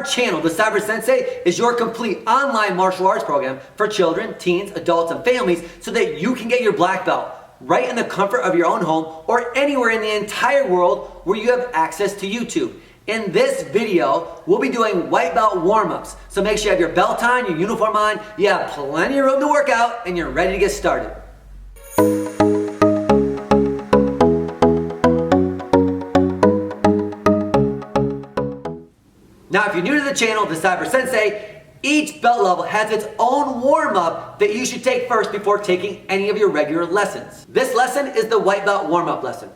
channel, the Cyber Sensei, is your complete online martial arts program for children, teens, adults, and families so that you can get your black belt right in the comfort of your own home or anywhere in the entire world where you have access to YouTube. In this video, we'll be doing white belt warm-ups. So make sure you have your belt on, your uniform on, you have plenty of room to work out, and you're ready to get started. Now, if you're new to the channel, the Cyber Sensei, each belt level has its own warm-up that you should take first before taking any of your regular lessons. This lesson is the white belt warm-up lesson.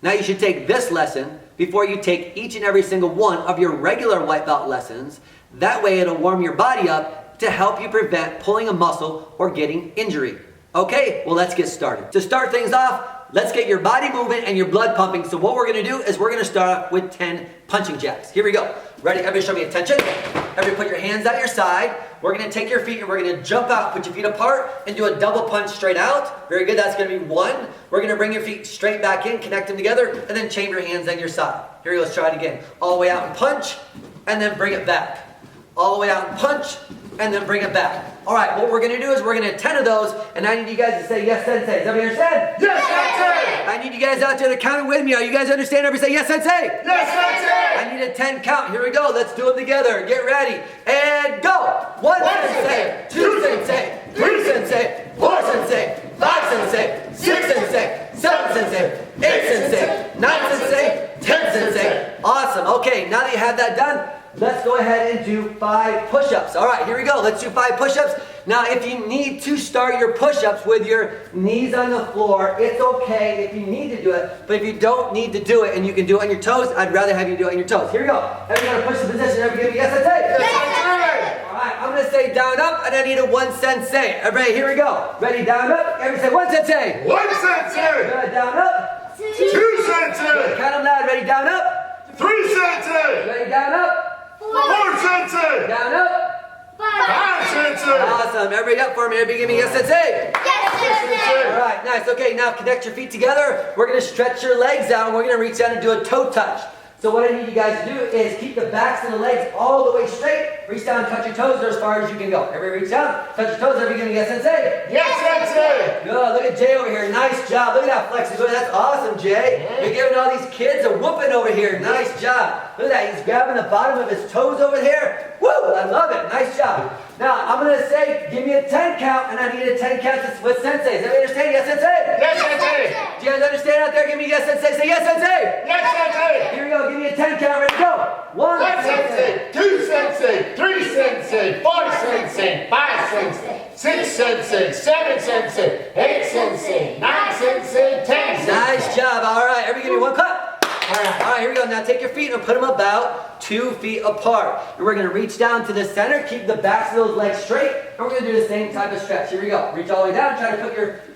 Now you should take this lesson before you take each and every single one of your regular white belt lessons. That way it'll warm your body up to help you prevent pulling a muscle or getting injury. Okay, well let's get started. To start things off, let's get your body moving and your blood pumping. So what we're gonna do is we're gonna start off with 10 punching jacks. Here we go. Ready? Everybody show me attention. Everybody put your hands at your side. We're gonna take your feet and we're gonna jump out, put your feet apart and do a double punch straight out. Very good, that's gonna be one. We're gonna bring your feet straight back in, connect them together, and then chain your hands at your side. Here we go, let's try it again. All the way out and punch, and then bring it back. All the way out and punch, and then bring it back. All right, what we're gonna do is we're gonna 10 of those, and I need you guys to say, yes, Sensei. Does everybody understand? Yes, Sensei! I need you guys out there to count it with me. Are you guys understand? Everybody say, yes, Sensei! Yes, Sensei! I need a 10 count. Here we go. Let's do them together. Get ready. And go. One Sensei, two Sensei, three Sensei, four Sensei, five Sensei, six Sensei, seven Sensei, eight Sensei, nine Sensei, 10 Sensei. Awesome. Okay, now that you have that done, let's go ahead and do 5 push-ups. All right, here we go. Let's do 5 push-ups. Now, if you need to start your push-ups with your knees on the floor, it's okay if you need to do it. But if you don't need to do it and you can do it on your toes, I'd rather have you do it on your toes. Here we go. Everybody gotta push the position. Everybody give me yes, Sensei. Yes, Sensei! All right, I'm gonna say down, up, and I need a 1 Sensei. Everybody, here we go. Ready, down, up. Everybody say 1 Sensei. 1 Sensei! Good, down, up. 2 Good, Sensei! count them loud. Ready, down, up. 3 Sensei! Ready, down, up. 4 Sensei! Down, up. 5 Sensei! Awesome. Everybody up for me. Everybody give me yes, Sensei. Yes, All right, nice. Okay, now connect your feet together. We're going to stretch your legs out, and we're going to reach down and do a toe touch. So what I need you guys to do is keep the backs of the legs all the way straight. Reach down and touch your toes. They're as far as you can go. Everybody reach down, touch your toes. Everybody give me yes, Sensei. Yes, Sensei! Good. Look at Jay over here. Nice job. Look at that flexibility. That's awesome, Jay. You're giving all these kids a whooping over here. Nice job. Look at that. He's grabbing the bottom of his toes over here. Woo! I love it. Nice job. Now, I'm going to say, give me a 10 count, and I need a 10 count with Sensei. Does everybody understand? Yes, Sensei? Yes, Sensei! Do you guys understand out there? Give me yes, Sensei. Say yes, Sensei. Yes, Sensei! Here we go. Give me a 10 count. Ready, go. 1 1 Sensei! 2 Sensei! 3 Sensei! 4 Sensei! 5 Sensei! 6 Sensei! 7 Sensei! 8 Sensei! 9 Sensei! 10 Sensei! Nice job. All right. Everybody give me 1 clap. All right. Here we go. Now take your feet and put them about 2 feet apart. And we're going to reach down to the center. Keep the backs of those legs straight. And we're going to do the same type of stretch. Here we go. Reach all the way down. Try to put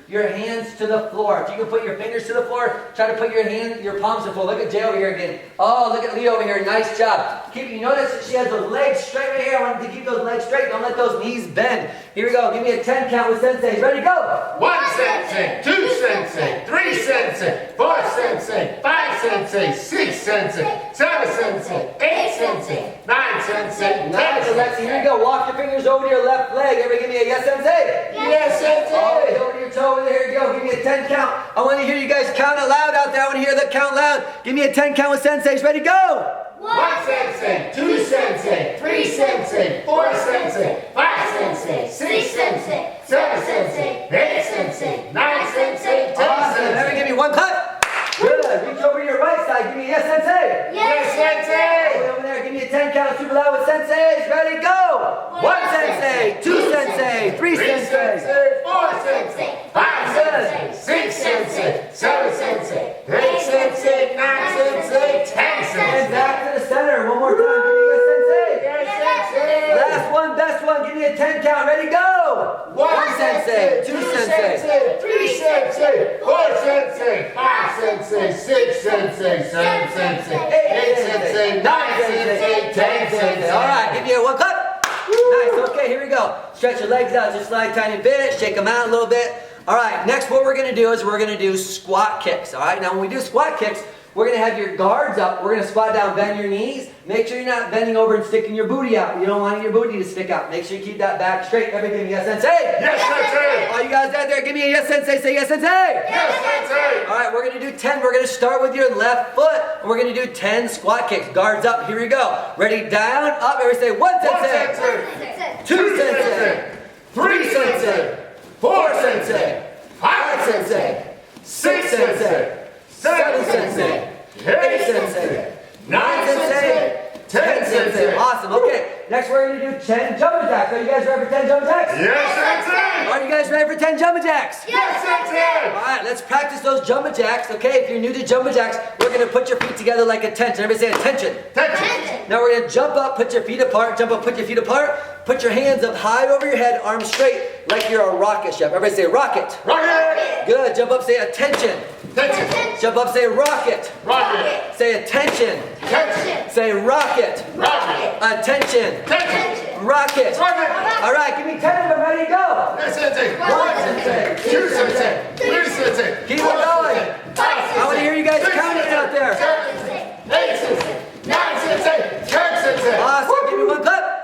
your hands to the floor. If you can put your fingers to the floor, try to put your palms to the floor. Look at Jay over here again. Oh, look at Lee over here. Nice job. You notice that she has those legs straight right here. I want you to keep those legs straight. Don't let those knees bend. Here we go. Give me a 10 count with Sensei. Ready, go. 1 Sensei, 2 Sensei, 3 Sensei, 4 Sensei, 5 Sensei, 6 Sensei, 7 Sensei, 8 Sensei, 9 Sensei, 10 Nice, Sensei. Alexi. Here we go. Walk your fingers over to your left leg. Everybody give me a yes, Sensei. Yes, All the way Sensei. over to your toe. Here you go. Give me a 10 count. I want to hear you guys count it loud out there. I want to hear the count loud. Give me a 10 count with Senseis. Ready, go. 1 Sensei, 2 Sensei, 3 Sensei, 4 Sensei, 5 Sensei, 6 Sensei, 7 Sensei, 8 Sensei, 9 Sensei, 10 Awesome. Sensei. Everybody give me 1 clap. Good. Reach over to your right side. Give me a yes, Sensei. Yes, Sensei. Over there. Give me a 10 count super loud with Senseis. Ready, go. 1 Sensei, 2 Sensei, 3 Sensei. 4 Sensei, 5 Sensei, 6 Sensei, 7 Sensei, 8 Sensei, 9 Sensei, 10 And Sensei. back to the center. One more time. Give me a yes, Sensei. Yes, Sensei. Last one, best one. Give me a 10 count. Ready, go. 1 Sensei, 2 Sensei. 3 Sensei, 4 Sensei, 5 Sensei, 6 Sensei, 7 Sensei, 8 Sensei, 9 Sensei, 10 Sensei. All right, give me a 1 clap. Nice. Okay, here we go. Stretch your legs out just like a tiny bit. Shake them out a little bit. All right, next what we're going to do is we're going to do squat kicks. All right, now when we do squat kicks, We're going to have your guards up. We're going to squat down, bend your knees. Make sure you're not bending over and sticking your booty out. You don't want your booty to stick out. Make sure you keep that back straight. Everything, yes, Sensei? Yes, Sensei. All you guys out there, give me a yes, Sensei. Say yes, Sensei. Yes, Sensei. All right, we're going to do 10. We're going to start with your left foot. And we're going to do 10 squat kicks. Guards up. Here we go. Ready? Down, up. Everybody say 1 Sensei. 2 Sensei. 3 Sensei. 4 Sensei. 5 Sensei. 6 Sensei. 7 Sensei. 8 Sensei. 9 Sensei. 10 Sensei. Awesome. Okay, next we're going to do 10 jumping jacks. Are you guys ready for 10 jumping jacks? Yes, Sensei. Are you guys ready for 10 jumping jacks? Yes, Sensei. All right, let's practice those jumping jacks. Okay, if you're new to jumping jacks, we're going to put your feet together like attention. Everybody say attention. Attention. Now we're going to jump up, put your feet apart, jump up, put your feet apart, put your hands up high over your head, arms straight, like you're a rocket ship. Everybody say rocket. Rocket. Good, jump up, say attention. Attention. Jump up, say rocket. Rocket. Say attention. Attention. Say rocket. Rocket. Attention. Attention. Rocket. Rocket. All right, give me 10 of them, ready to go. Yes, Sensei. 1 Sensei. 2 Sensei. 3 Sensei. Keep it going. 5 Sensei. I want to hear you guys 6 counting Sensei. out there. 7 Sensei. 8 Sensei. 9 Sensei. 10 Sensei. Awesome, give me one clap.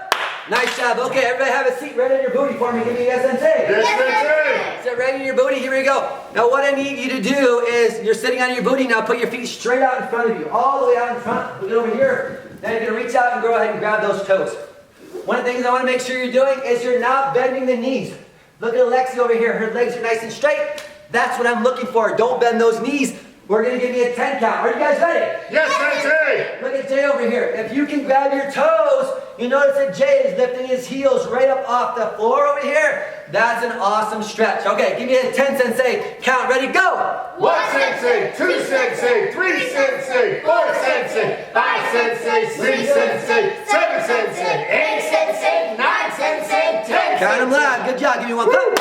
Nice job. Okay, everybody have a seat right in your booty for me. Give me a yes, Sensei. Yes, Sensei. Sit right in your booty. Here we go. Now what I need you to do is, you're sitting on your booty now, put your feet straight out in front of you. All the way out in front. Look over here. Now you're going to reach out and go ahead and grab those toes. One of the things I want to make sure you're doing is you're not bending the knees. Look at Alexi over here. Her legs are nice and straight. That's what I'm looking for. Don't bend those knees. We're going to give you a 10 count. Are you guys ready? Yes, Sensei. Look at Jay over here. If you can grab your toes, you notice that Jay is lifting his heels right up off the floor over here. That's an awesome stretch. Okay, give me a 10 Sensei count. Ready, go. 1 Sensei. 2 Sensei. 3 Sensei. 4 Sensei. 5 Sensei. 6 Sensei. 7 Sensei. 8 Sensei. 9 Sensei. 10 Sensei. Count them loud. Good job. Give me one clap.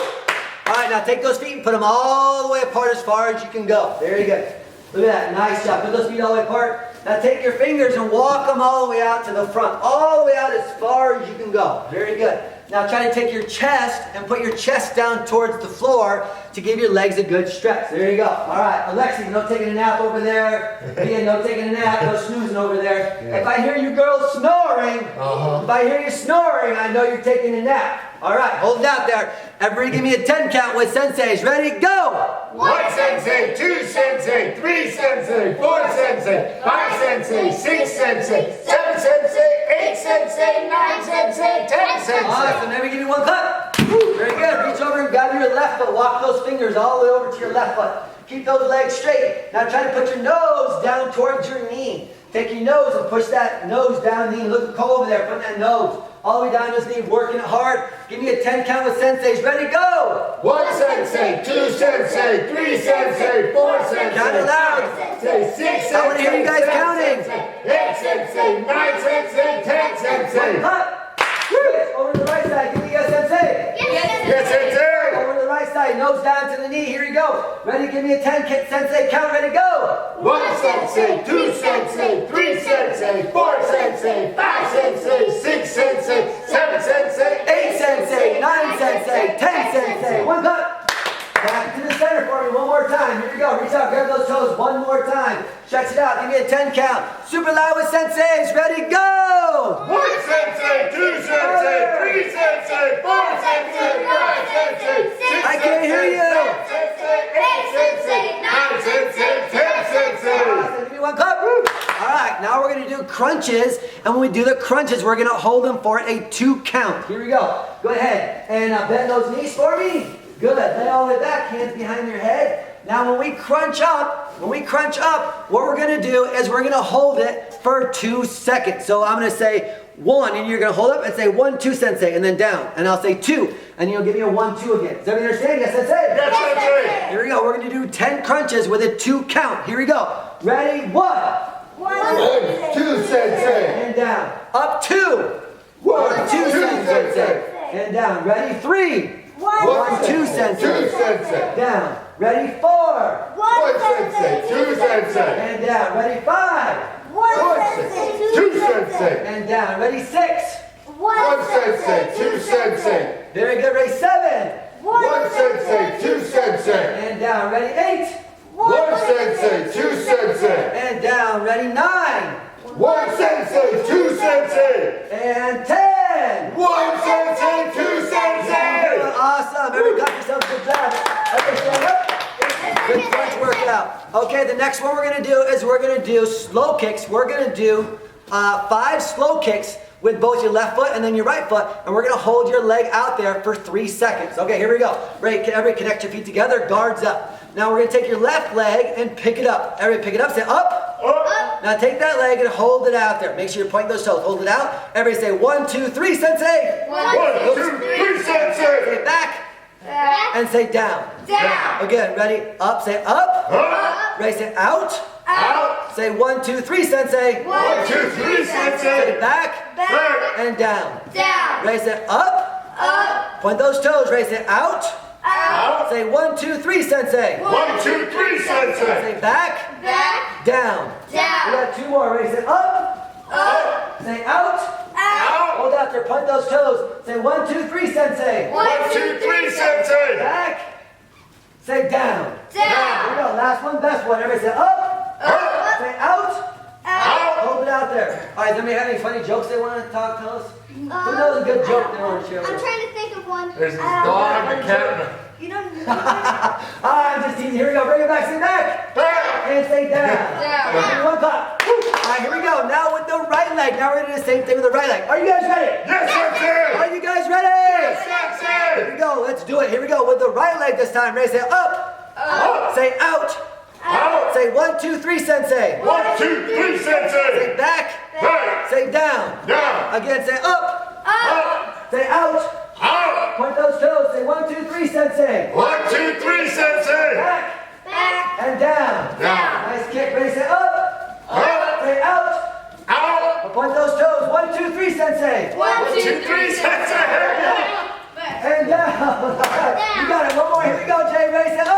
All right, now take those feet and put them all the way apart as far as you can go. Very good. Look at that. Nice job. Put those feet all the way apart. Now take your fingers and walk them all the way out to the front. All the way out as far as you can go. Very good. Now try to take your chest and put your chest down towards the floor to give your legs a good stretch. There you go. All right. Alexi, no taking a nap over there. Ian, no taking a nap. No snoozing over there. Yeah. If I hear you girls snoring, if I hear you snoring, I know you're taking a nap. All right. Hold it out there. Everybody give me a 10 count with Senseis. Ready? Go! 1 Sensei. 2 Sensei. 3 Sensei. 4 Sensei. 5 Sensei. 6 Sensei. 7 Sensei. 8 Sensei. 9 Sensei. 10 Sensei. Awesome. Let me give you one clap. Very good. Reach over and grab your left foot. Walk those fingers all the way over to your left foot. Keep those legs straight. Now try to put your nose down towards your knee. Take your nose and push that nose down the knee. Look at Cole over there, putting that nose all the way down his knee, working it hard. Give me a 10 count with Senseis. Ready, go! 1 Sensei. 2 Sensei. 3 Sensei. 4 Sensei. Count it loud. 5 Sensei. 6 Sensei. I want to hear you guys 7 counting. Sensei, 8 Sensei. 9 Sensei. 10 Sensei. Clap. Over to the right side. Give me a Sensei. Yes, Sensei. Over to the right side. Nose down to the knee. Here we go. Ready? Give me a 10 Sensei count. Ready, go! 1 Sensei. 2 Sensei. 3 Sensei. 4 Sensei. 5 Sensei. 6 Sensei. 7 Sensei. 8 Sensei, 9 Sensei, 10 Sensei. One clap. Back to the center for me one more time. Here we go. Reach out, grab those toes one more time. Stretch it out. Give me a 10 count. Super loud with Senseis. Ready, go! 1 Sensei. 2 Sensei. 3 Sensei. 4 Sensei. 5 Sensei. 6 I can't hear you. 7 Sensei. 8 Sensei. 9 Sensei. 10 Sensei. Awesome. Give me one clap. All right, now we're going to do crunches. And when we do the crunches, we're going to hold them for a 2 count. Here we go. Go ahead and bend those knees for me. Good. Lay all the way back, hands behind your head. Now when we crunch up, what we're going to do is we're going to hold it for 2 seconds. So I'm going to say 1, and you're going to hold up and say 1, 2, Sensei, and then down. And I'll say 2, and you'll give me a 1, 2 again. Does everybody understand? Yes, Sensei? Yes, Sensei. Here we go. We're going to do 10 crunches with a 2 count. Here we go. Ready? 1. 1, 2 Sensei. And down. Up 2. 1, 2 2 Sensei. Sensei. And down. Ready? 3. 1, 2 Sensei. 2 Sensei. Down. Ready? 4. 1 Sensei. 2 Sensei. And down. Ready? 5. 1 Sensei. 2 Sensei. And down. Ready? 6. 1 Sensei. 2 Sensei. Very good. Ready? 7. 1 Sensei. 2 Sensei. And down. Ready? 8. 1 Sensei, 2 Sensei. And down, ready, 9. 1 Sensei, 2 Sensei. And 10. 1 Sensei, 2 Sensei. Awesome. Everybody got yourself a good job. Okay, stand up. Good crunch workout. Okay, the next one we're going to do is we're going to do slow kicks. We're going to do 5 slow kicks with both your left foot and then your right foot, and we're going to hold your leg out there for 3 seconds. Okay, here we go. Ready? Everybody connect your feet together, guards up. Now we're going to take your left leg and pick it up. Everybody pick it up, say up. Up. Now take that leg and hold it out there. Make sure you point those toes. Hold it out. Everybody say 1, 2, 3, Sensei. 1, 2, 3, Sensei. Say back. And say down. Down. Again, ready? Up, say up. Up. Ready, say out. Out. Say 1, 2, 3, Sensei. 1, 2, 3, Say Sensei. back. Back. And down. Down. Ready, say up. Up. Point those toes. Ready, say out. Out. Say 1, 2, 3, Sensei. 1, 2, 3, Sensei. Say back. Back. Down. We Down. got 2 more. Ready, say up. Up. Say out. Out. Hold out there. Point those toes. Say 1, 2, 3, Sensei. 1, 2, 3, Sensei. Back. Say down. Here Down. we go. Last one, best one. Everybody say up. Up. Say out. Out. Hold it out there. All right, does anybody have any funny jokes they want to tell us? Who knows a good joke they want to share with I'm us? trying to think of one. There's this dog and a cat. You don't. I'm just teasing. Here we go. Bring it back. Say back. Back. And say down. Down. One clap. All right, here we go. Now with the right leg. Now we're going to do the same thing with the right leg. Are you guys ready? Yes, Sensei. Are you guys ready? Yes, Here Sensei. we go. Let's do it. Here we go. With the right leg this time. Ready? Say up. Up. Say out. Out. Say 1, 2, 3, Sensei. 1, 2, 3, Say Sensei. back. Back. Say down. Down. Again, say up. Up. Say out. Out. Point those toes. Say 1, 2, 3, Sensei. 1, 2, 3, Sensei. Back Back. and down. Down. Nice kick. Ready? Say up. Up. Say out. Out. Point those toes. 1, 2, 3, Sensei. 1, 2, 3, Sensei. And down. You got it. One more. Here we go, Jay. Ready? Say up.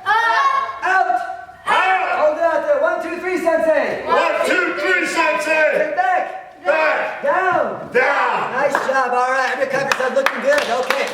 Out. Out. Hold it out there. 1, 2, 3, Sensei. 1, 2, 3, Sensei. Say back. Back. Down. Down. Nice job. All right. Every clap yourself. Looking good. Okay.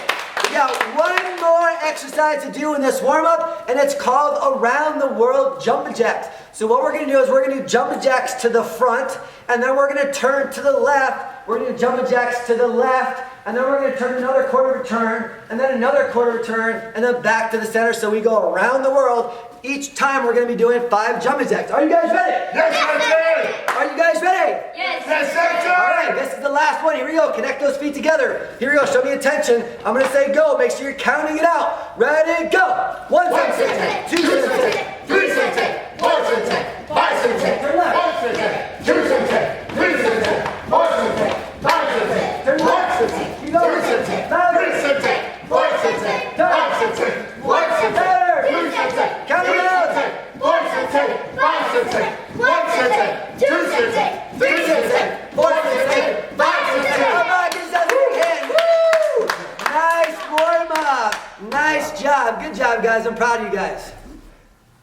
We got one more exercise to do in this warm-up, and it's called Around the World Jumping Jacks. So what we're going to do is we're going to do jumping jacks to the front, and then we're going to turn to the left. We're going to do jumping jacks to the left, and then we're going to turn another quarter of a turn, and then another quarter of a turn, and then back to the center. So we go around the world. Each time we're going to be doing 5 jumping jacks. Are you guys ready? Yes, Sensei. Are you guys ready? Yes. Yes, Sensei. All right, this is the last one. Here we go. Connect those feet together. Here we go. Show me attention. I'm going to say go. Make sure you're counting it out. Ready, go. 1 Sensei, 2 Sensei, 3 Sensei. 4 Sensei. 5 Sensei. Turn left. 1 Sensei. 2 Sensei. 3 Sensei. 4 Sensei. 5 Sensei. Turn 1 left. Sensei. Keep going. 2 Sensei. Louder. 3 Sensei. 4 Sensei. 5 Sensei. 1 Sensei. Louder. 2 Sensei. Count it 3 out. Sensei. 4 Sensei. 5 Sensei. 1 Sensei. 2 Sensei. 3 Sensei. 4 Sensei. 5 Sensei. Come on, give yourself a hand. Woo! Nice warm-up. Nice job. Good job, guys. I'm proud of you guys.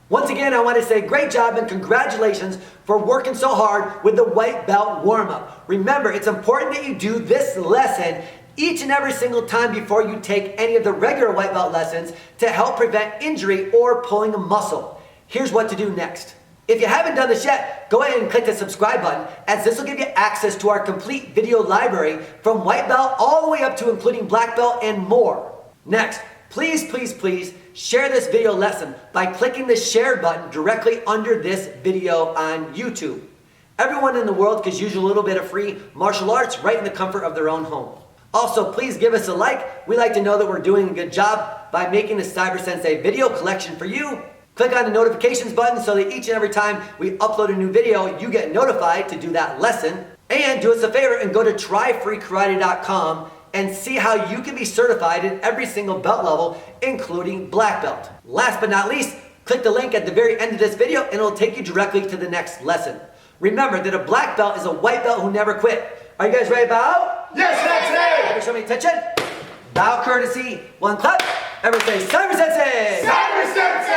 Once again, I want to say great job and congratulations for working so hard with the white belt warm-up. Remember, it's important that you do this lesson each and every single time before you take any of the regular white belt lessons to help prevent injury or pulling a muscle. Here's what to do next. If you haven't done this yet, go ahead and click the subscribe button, as this will give you access to our complete video library from white belt all the way up to including black belt and more. Next, please share this video lesson by clicking the share button directly under this video on YouTube. Everyone in the world could use a little bit of free martial arts right in the comfort of their own home. Also, please give us a like. We like to know that we're doing a good job by making the Cyber Sensei video collection for you. Click on the notifications button so that each and every time we upload a new video, you get notified to do that lesson. And do us a favor and go to tryfreekarate.com and see how you can be certified in every single belt level, including black belt. Last but not least, click the link at the very end of this video and it'll take you directly to the next lesson. Remember that a black belt is a white belt who never quit. Are you guys ready to bow? Yes, Sensei. Show me attention. Bow courtesy. One clap. Everyone say Cyber Sensei. Cyber Sensei.